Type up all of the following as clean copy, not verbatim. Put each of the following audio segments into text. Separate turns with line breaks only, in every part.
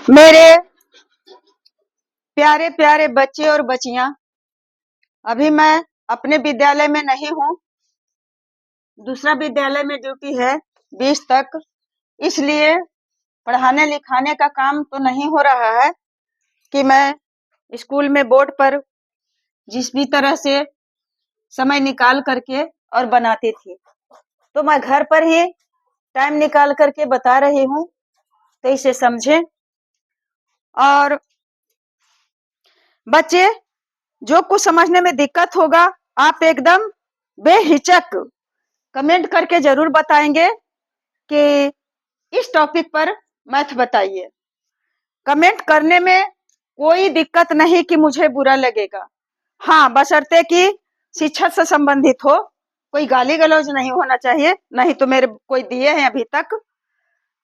मेरे प्यारे प्यारे बच्चे और बच्चियां, अभी मैं अपने विद्यालय में नहीं हूँ। दूसरा विद्यालय में ड्यूटी है 20 तक, इसलिए पढ़ाने लिखाने का काम तो नहीं हो रहा है कि मैं स्कूल में बोर्ड पर जिस भी तरह से समय निकाल करके और बनाती थी, तो मैं घर पर ही टाइम निकाल करके बता रही हूँ, तो इसे समझें। और बच्चे, जो कुछ समझने में दिक्कत होगा, आप एकदम बेहिचक कमेंट करके जरूर बताएंगे कि इस टॉपिक पर मैथ बताइए। कमेंट करने में कोई दिक्कत नहीं कि मुझे बुरा लगेगा। हाँ, बशर्ते कि शिक्षा से संबंधित हो, कोई गाली गलौज नहीं होना चाहिए, नहीं तो मेरे कोई दिए हैं अभी तक।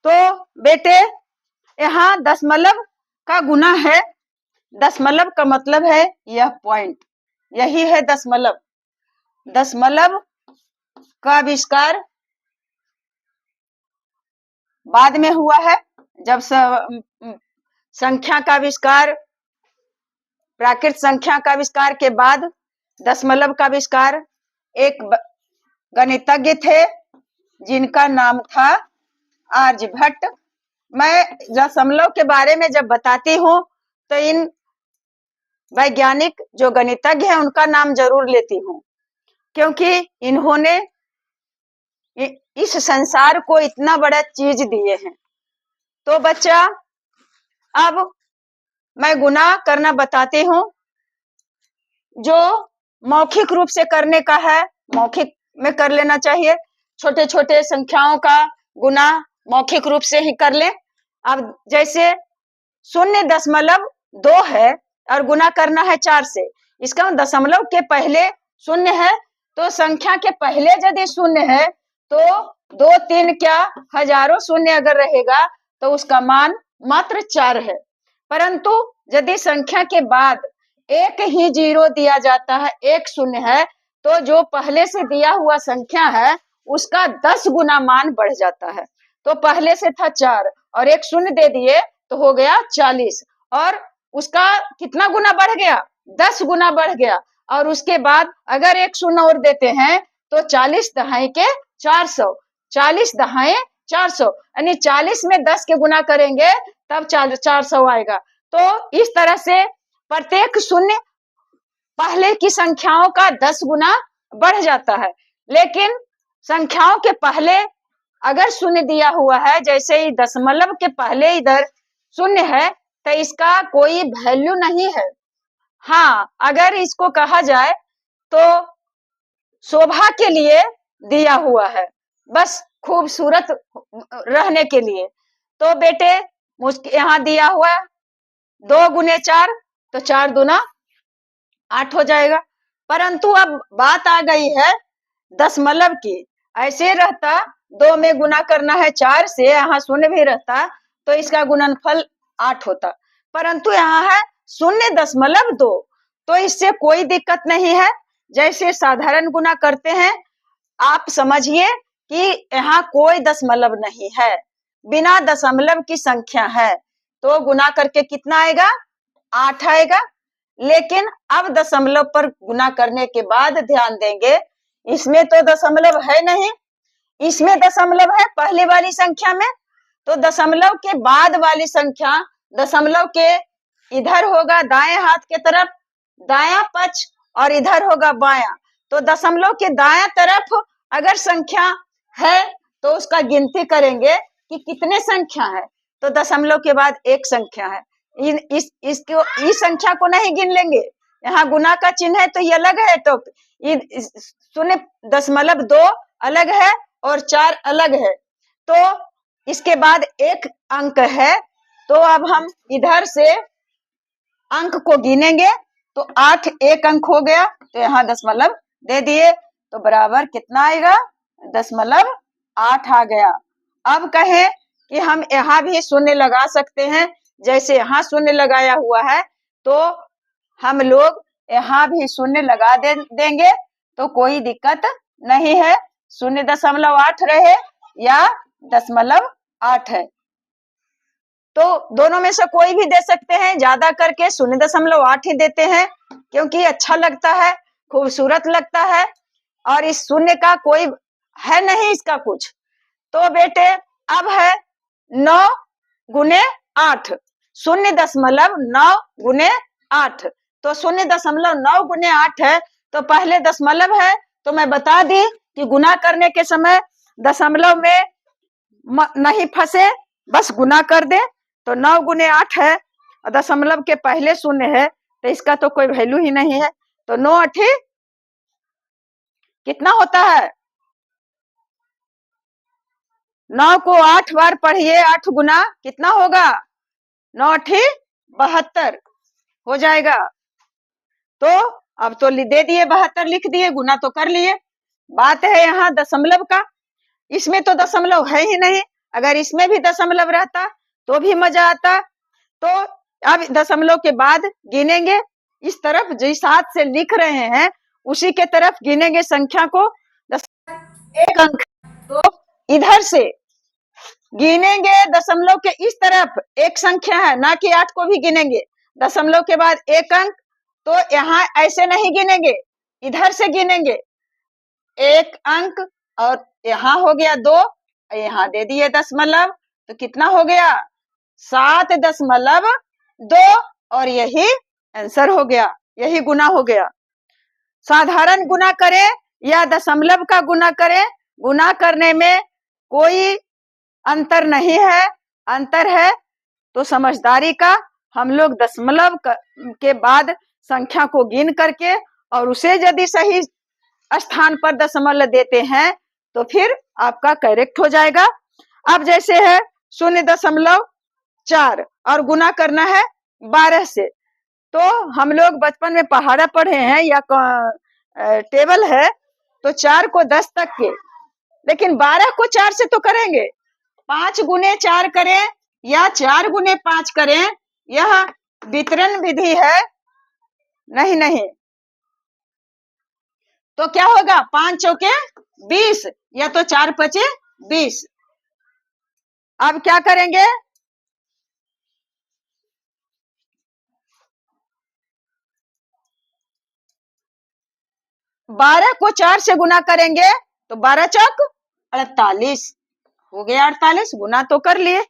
तो बेटे, यहाँ दशमलव का गुना है। दशमलव का मतलब है यह पॉइंट, यही है दशमलव। दशमलव का आविष्कार बाद में हुआ है, जब संख्या का आविष्कार, प्राकृत संख्या का आविष्कार के बाद दशमलव का आविष्कार एक गणितज्ञ थे जिनका नाम था आर्यभट्ट। मैं दशमलव के बारे में जब बताती हूँ तो इन वैज्ञानिक जो गणितज्ञ हैं उनका नाम जरूर लेती हूँ, क्योंकि इन्होंने इस संसार को इतना बड़ा चीज दिए हैं। तो बच्चा, अब मैं गुना करना बताती हूँ। जो मौखिक रूप से करने का है, मौखिक में कर लेना चाहिए। छोटे छोटे संख्याओं का गुना मौखिक रूप से ही कर लें। अब जैसे 0.2 है और गुना करना है 4 से, इसका दशमलव के पहले शून्य है, तो संख्या के पहले यदि शून्य है तो 2 3 क्या हजारों शून्य अगर रहेगा तो उसका मान मात्र 4 है। परंतु यदि संख्या के बाद एक ही जीरो दिया जाता है, एक शून्य है, तो जो पहले से दिया हुआ संख्या है उसका 10 गुना मान बढ़ जाता है। तो पहले से था 4 और एक शून्य दे दिए तो हो गया 40, और उसका कितना गुना बढ़ गया? 10 गुना बढ़ गया। और उसके बाद अगर एक शून्य और देते हैं तो 40 दहाई के 400, 40 दहाई 400, यानी 40 में 10 के गुना करेंगे तब 400 आएगा। तो इस तरह से प्रत्येक शून्य पहले की संख्याओं का 10 गुना बढ़ जाता है। लेकिन संख्याओं के पहले अगर शून्य दिया हुआ है, जैसे ही दशमलव के पहले इधर शून्य है, तो इसका कोई वैल्यू नहीं है। हाँ, अगर इसको कहा जाए तो शोभा के लिए दिया हुआ है, बस खूबसूरत रहने के लिए। तो बेटे, यहाँ दिया हुआ 2 गुने 4, तो 4 दूना 8 हो जाएगा। परंतु अब बात आ गई है दशमलव की। ऐसे रहता 2 में गुना करना है 4 से, यहाँ शून्य भी रहता तो इसका गुणनफल 8 होता। परंतु यहाँ है 0.2, तो इससे कोई दिक्कत नहीं है। जैसे साधारण गुना करते हैं, आप समझिए कि यहाँ कोई दशमलव नहीं है, बिना दशमलव की संख्या है, तो गुना करके कितना आएगा? 8 आएगा। लेकिन अब दशमलव पर गुना करने के बाद ध्यान देंगे, इसमें तो दशमलव है नहीं, इसमें दशमलव है पहले वाली संख्या में। तो दशमलव के बाद वाली संख्या दशमलव के इधर होगा दाएं हाथ के तरफ दायां पक्ष, और इधर होगा बायां। तो दशमलव के दायां तरफ अगर संख्या है तो उसका गिनती करेंगे कि कितने संख्या है, तो दशमलव के बाद एक संख्या है। इस संख्या को नहीं गिन लेंगे, यहाँ गुना का चिन्ह है तो ये अलग है, तो 0.2 अलग है और 4 अलग है। तो इसके बाद एक अंक है, तो अब हम इधर से अंक को गिनेंगे, तो 8 एक अंक हो गया, तो यहाँ दशमलव दे दिए, तो बराबर कितना आएगा? 0.8 आ गया। अब कहें कि हम यहाँ भी शून्य लगा सकते हैं, जैसे यहाँ शून्य लगाया हुआ है, तो हम लोग यहाँ भी शून्य लगा देंगे, तो कोई दिक्कत नहीं है। 0.8 रहे या 0.8 है। तो दोनों में से कोई भी दे सकते हैं, ज्यादा करके 0.8 ही देते हैं क्योंकि अच्छा लगता है, खूबसूरत लगता है और इस शून्य का कोई है नहीं इसका कुछ। तो बेटे अब है 9 गुने 8, 0.9 गुने 8, तो 0.9 गुने 8 है, तो पहले दशमलव है तो मैं बता दी कि गुना करने के समय दशमलव में नहीं फंसे, बस गुना कर दे। तो 9 गुने 8 है और दशमलव के पहले शून्य है तो इसका तो कोई वैल्यू ही नहीं है। तो 9 8 कितना होता है? 9 को 8 बार पढ़िए, 8 गुना कितना होगा? 9 8 72 हो जाएगा। तो अब तो दे दिए 72 लिख दिए, गुना तो कर लिए। बात है यहाँ दशमलव का, इसमें तो दशमलव है ही नहीं, अगर इसमें भी दशमलव रहता तो भी मजा आता। तो अब दशमलव के बाद गिनेंगे, इस तरफ जिस हाथ से लिख रहे हैं उसी के तरफ गिनेंगे संख्या को। एक अंक तो इधर से गिनेंगे दशमलव के इस तरफ, एक संख्या है ना कि 8 को भी गिनेंगे। दशमलव के बाद एक अंक, तो यहाँ ऐसे नहीं गिनेंगे, इधर से गिनेंगे एक अंक और यहाँ हो गया 2, यहाँ दे दिए दशमलव, तो कितना हो गया? 7.2 और यही आंसर हो गया, यही गुना हो गया। साधारण गुना करें या दशमलव का गुना करें, गुना करने में कोई अंतर नहीं है। अंतर है तो समझदारी का, हम लोग दशमलव के बाद संख्या को गिन करके और उसे यदि सही स्थान पर दशमलव देते हैं तो फिर आपका करेक्ट हो जाएगा। अब जैसे है 0.4 और गुना करना है 12 से, तो हम लोग बचपन में पहाड़ा पढ़े हैं या टेबल है, तो 4 को 10 तक के, लेकिन 12 को 4 से तो करेंगे, 5 गुने 4 करें या 4 गुने 5 करें, यह वितरण विधि है। नहीं नहीं, तो क्या होगा? 5 चौके 20 या तो 4 पचे 20। अब क्या करेंगे? 12 को 4 से गुना करेंगे तो 12 चौक 48 हो गया, 48 गुना तो कर लिए।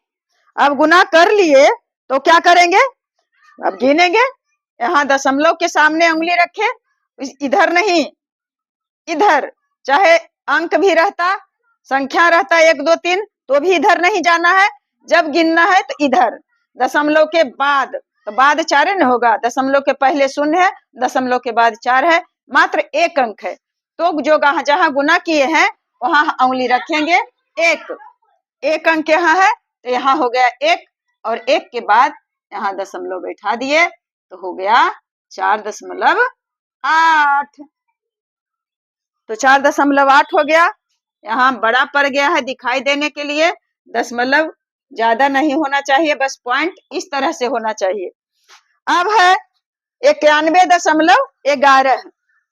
अब गुना कर लिए तो क्या करेंगे? अब गिनेंगे, यहाँ दशमलव के सामने उंगली रखे, इधर नहीं इधर, चाहे अंक भी रहता, संख्या रहता 1 2 3 तो भी इधर नहीं जाना है, जब गिनना है तो इधर। दशमलव के बाद, तो बाद 4 न होगा, दशमलव के पहले 0 है, दशमलव के बाद 4 है, मात्र एक अंक है, तो जो जहां गुना किए हैं वहां उंगली रखेंगे, एक अंक यहाँ है तो यहाँ हो गया 1 और 1 के बाद यहाँ दशमलव बैठा दिए तो हो गया 4.8। तो 4.8 हो गया, यहाँ बड़ा पड़ गया है दिखाई देने के लिए, दशमलव ज्यादा नहीं होना चाहिए, बस पॉइंट इस तरह से होना चाहिए। अब है 91.11,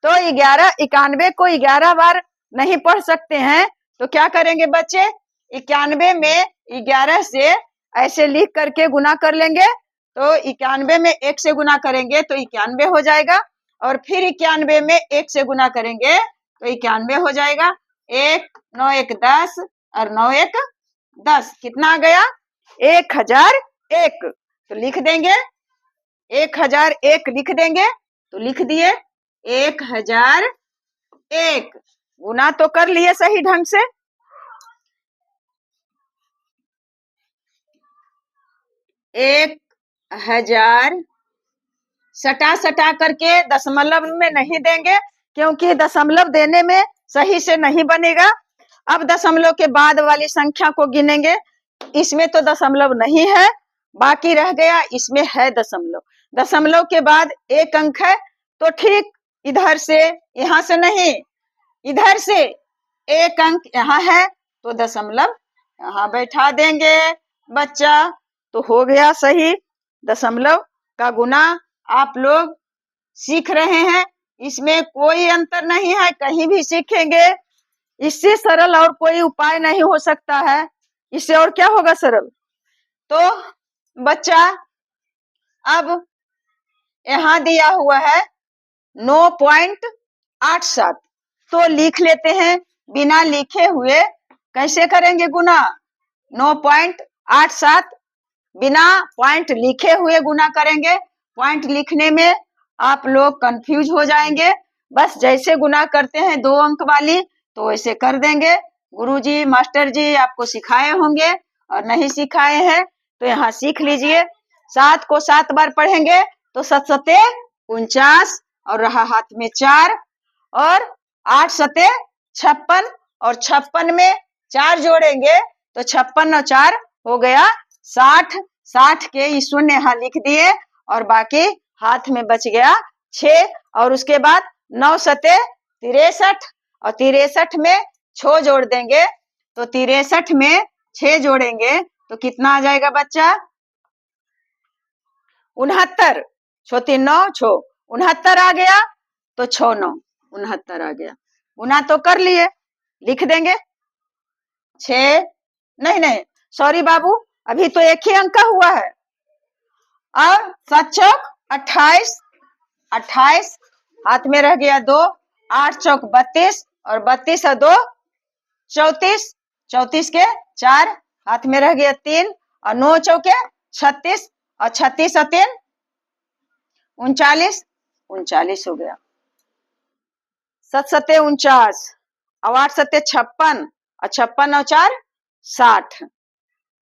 तो 91 को 11 बार नहीं पढ़ सकते हैं, तो क्या करेंगे बच्चे? 91 में 11 से ऐसे लिख करके गुना कर लेंगे, तो 91 में 1 से गुना करेंगे तो 91 हो जाएगा, और फिर 91 में 1 से गुना करेंगे तो 91 हो जाएगा। 1 9 1 10 और 9 1 10, कितना आ गया? 1001। तो लिख देंगे 1001 लिख देंगे, तो लिख दिए 1001। गुना तो कर लिए सही ढंग से। 1000 सटा सटा करके दशमलव में नहीं देंगे, क्योंकि दशमलव देने में सही से नहीं बनेगा। अब दशमलव के बाद वाली संख्या को गिनेंगे, इसमें तो दशमलव नहीं है, बाकी रह गया इसमें है दशमलव। दशमलव के बाद एक अंक है, तो ठीक इधर से, यहाँ से नहीं, इधर से एक अंक यहाँ है तो दशमलव यहाँ बैठा देंगे बच्चा, तो हो गया सही। दशमलव का गुना आप लोग सीख रहे हैं, इसमें कोई अंतर नहीं है, कहीं भी सीखेंगे। इससे सरल और कोई उपाय नहीं हो सकता है, इससे और क्या होगा सरल। तो बच्चा अब यहाँ दिया हुआ है 9.87, तो लिख लेते हैं। बिना लिखे हुए कैसे करेंगे गुना? 9.87 बिना पॉइंट लिखे हुए गुना करेंगे। पॉइंट लिखने में आप लोग कंफ्यूज हो जाएंगे। बस जैसे गुना करते हैं 2 अंक वाली, तो वैसे कर देंगे। गुरुजी मास्टर जी आपको सिखाए होंगे, और नहीं सिखाए हैं तो यहाँ सीख लीजिए। 7 को 7 बार पढ़ेंगे तो 7 सते 49, और रहा हाथ में 4, और 8 सते 56, और 56 में 4 जोड़ेंगे तो 56 और 4 हो गया 60। 60 के ये शून्य यहाँ लिख दिए, और बाकी हाथ में बच गया 6, और उसके बाद 9 सते 63, और 63 में 6 जोड़ देंगे तो 63 में 6 जोड़ेंगे तो कितना आ जाएगा बच्चा? 69। 6 3 9 6, 69 आ गया, तो 6 9 69 आ गया। गुना तो कर लिए, लिख देंगे 6, नहीं सॉरी बाबू, अभी तो एक ही अंक का हुआ है। और 7 चौक 28, 28 हाथ में रह गया 2, 8 चौक 32, और 32 और 2 34, 34 के 4 हाथ में रह गया 3, और 9 चौके 36, और 36 और 3 39, 39 हो गया। 7 सते 49, और 8 सते 56, और 56 और 4 60,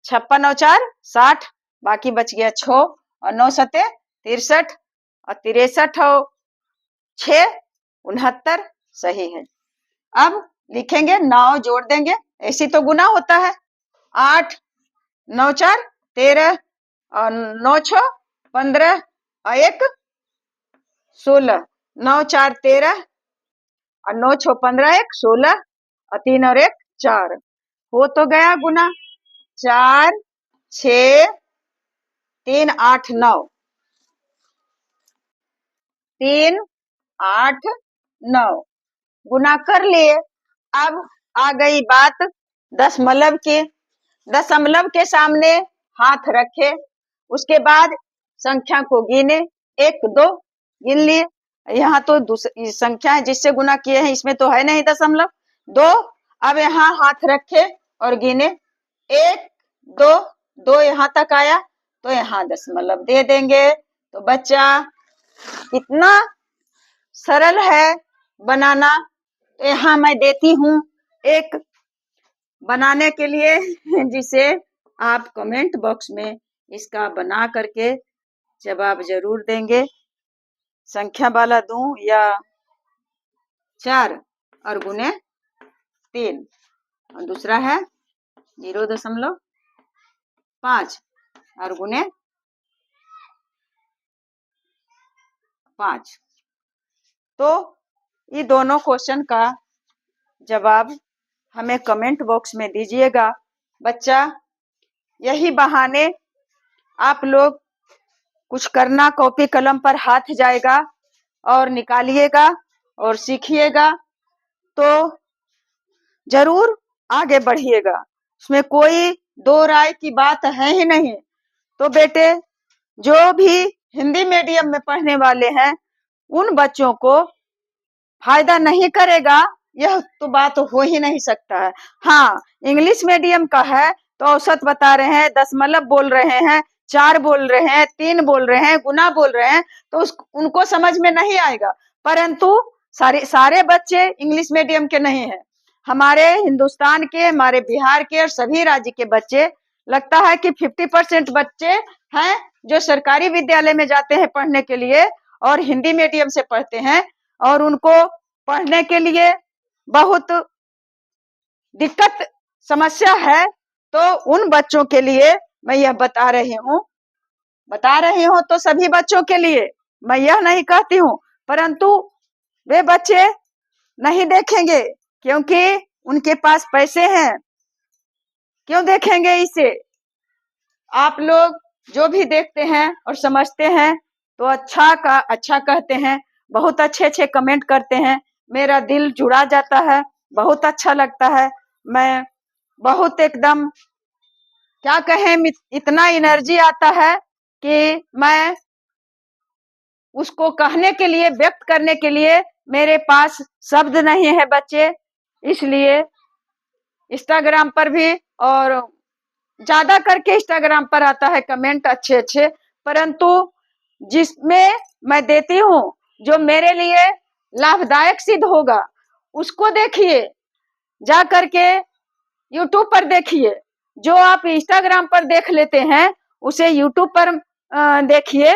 56 और 4 60, बाकी बच गया 6, और 9 सते 63, और 63 और 6 69, सही है। अब लिखेंगे 9 जोड़ देंगे, ऐसी तो गुना होता है। 8 9 4 13, और 9 6 15, और 1 16, 9 4 13, और 9 6 15, 1 16, और 3 और 1 4, हो तो गया गुना। 4 6 3 8 9, 3 8 9 गुना कर लिए। अब आ गई बात दशमलव की। दशमलव के सामने हाथ रखे, उसके बाद संख्या को गिने। 1 2 गिन लिए। यहाँ तो दूसरी संख्या है जिससे गुना किए हैं, इसमें तो है नहीं दशमलव। 2, अब यहाँ हाथ रखे और गिने। 1 2 2 यहाँ तक आया, तो यहाँ दशमलव दे देंगे। तो बच्चा कितना सरल है बनाना। तो यहाँ मैं देती हूँ एक बनाने के लिए, जिसे आप कमेंट बॉक्स में इसका बना करके जवाब जरूर देंगे। संख्या वाला दूं या 4 और गुने 3, और दूसरा है 0.5 और गुने 5। तो ये दोनों क्वेश्चन का जवाब हमें कमेंट बॉक्स में दीजिएगा। बच्चा यही बहाने आप लोग कुछ करना, कॉपी कलम पर हाथ जाएगा और निकालिएगा और सीखिएगा, तो जरूर आगे बढ़िएगा। उसमें कोई दो राय की बात है ही नहीं। तो बेटे, जो भी हिंदी मीडियम में पढ़ने वाले हैं उन बच्चों को फायदा नहीं करेगा, यह तो बात हो ही नहीं सकता है। हाँ, इंग्लिश मीडियम का है तो औसत बता रहे हैं, दशमलव बोल रहे हैं, 4 बोल रहे हैं, 3 बोल रहे हैं, गुना बोल रहे हैं, तो उनको समझ में नहीं आएगा। परंतु सारे बच्चे इंग्लिश मीडियम के नहीं है। हमारे हिंदुस्तान के, हमारे बिहार के और सभी राज्य के बच्चे, लगता है कि 50% बच्चे हैं जो सरकारी विद्यालय में जाते हैं पढ़ने के लिए और हिंदी मीडियम से पढ़ते हैं, और उनको पढ़ने के लिए बहुत दिक्कत समस्या है। तो उन बच्चों के लिए मैं यह बता रही हूँ तो सभी बच्चों के लिए मैं यह नहीं कहती हूँ, परंतु वे बच्चे नहीं देखेंगे क्योंकि उनके पास पैसे हैं। क्यों देखेंगे इसे? आप लोग जो भी देखते हैं और समझते हैं तो अच्छा का अच्छा कहते हैं, बहुत अच्छे अच्छे कमेंट करते हैं, मेरा दिल जुड़ा जाता है, बहुत अच्छा लगता है। मैं बहुत एकदम क्या कहें, इतना एनर्जी आता है कि मैं उसको कहने के लिए, व्यक्त करने के लिए मेरे पास शब्द नहीं है बच्चे। इसलिए इंस्टाग्राम पर भी, और ज्यादा करके इंस्टाग्राम पर आता है कमेंट अच्छे अच्छे, परंतु जिसमें मैं देती हूँ जो मेरे लिए लाभदायक सिद्ध होगा उसको देखिए, जा करके यूट्यूब पर देखिए। जो आप इंस्टाग्राम पर देख लेते हैं उसे यूट्यूब पर देखिए।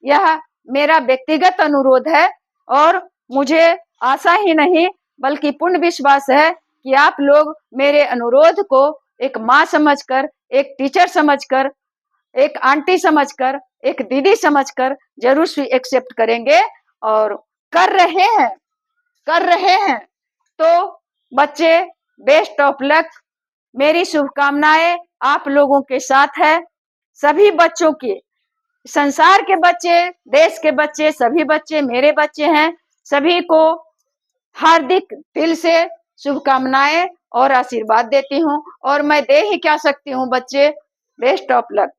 यह मेरा व्यक्तिगत अनुरोध है, और मुझे आशा ही नहीं बल्कि पूर्ण विश्वास है कि आप लोग मेरे अनुरोध को एक माँ समझकर, एक टीचर समझकर, एक आंटी समझकर, एक दीदी समझकर जरूर से एक्सेप्ट करेंगे, और कर रहे हैं, कर रहे हैं। तो बच्चे, बेस्ट ऑफ लक। मेरी शुभकामनाएं आप लोगों के साथ है। सभी बच्चों की, संसार के बच्चे, देश के बच्चे, सभी बच्चे मेरे बच्चे हैं। सभी को हार्दिक दिल से शुभकामनाएं और आशीर्वाद देती हूँ, और मैं दे ही क्या सकती हूँ बच्चे। Best of luck.